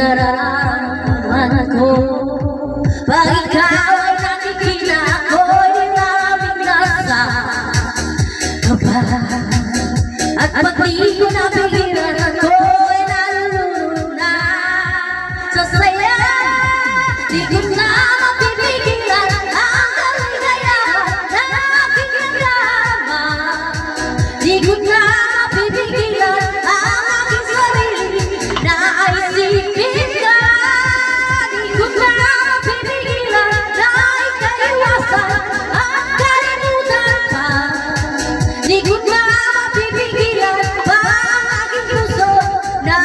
nararamdaman ko. Pag ikaw ay nakikita ko'y maraming nasa kaba. At pag di ko napigilan ako'y naluluna sa saya. Di ko na mapipigilan ang kaligayahan na aking nadarama. Di ko na mapipigilan ang aking sarili na isipin ka. Di ko na mapipigilan na ikaiwasan at kalimutan ka. Di ko na mapipigilan pa ang aking puso na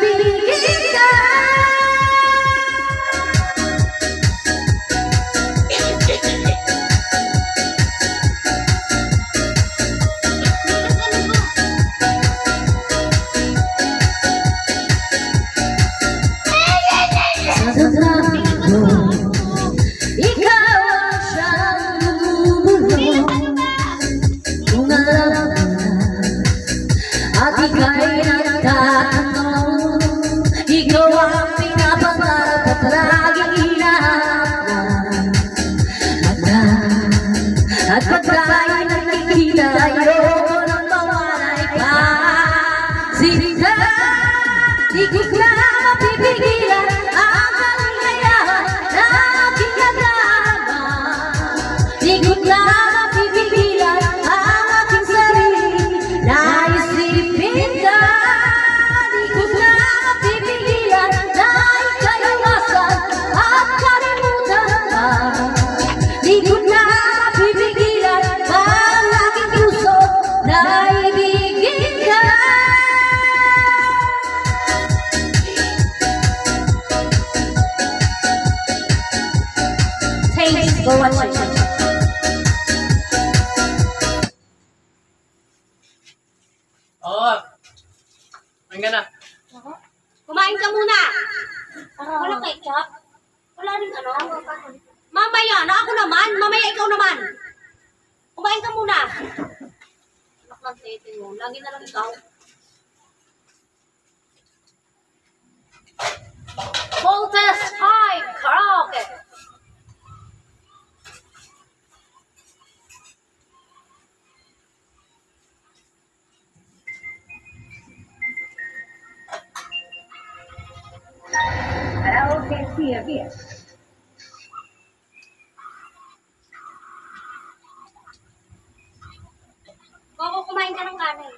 ibigin ka. Sa damdamin ko, ikaw ang siyang bumubulong. Kung alam mo na at ika'y nagtatanong, ikaw ang pinapangarap at laging hinahanap. At pag tayo nakikita, ayoko nang mawalay ka. Sinta, di ko na mapipigilan ang kaligayahan na aking nadarama. Di ko na mapipigilan ang aking sarili na isipin ka. Di ko na mapipigilan na ikaiwasan at kalimutan ka. Di ko na mapipigilan pa ang aking puso na ibigin ka. Thanks for watching. Oo. Hanggang na. Kumain ka muna. Wala ketchup? Wala rin ano? Mamaya na ako naman. Mamaya ikaw naman. Kumain ka muna. Anak ng tete mo. Lagi na lang ikaw. Voltes High Karaoke. Karaoke here. Kung kumain ka ng kanin.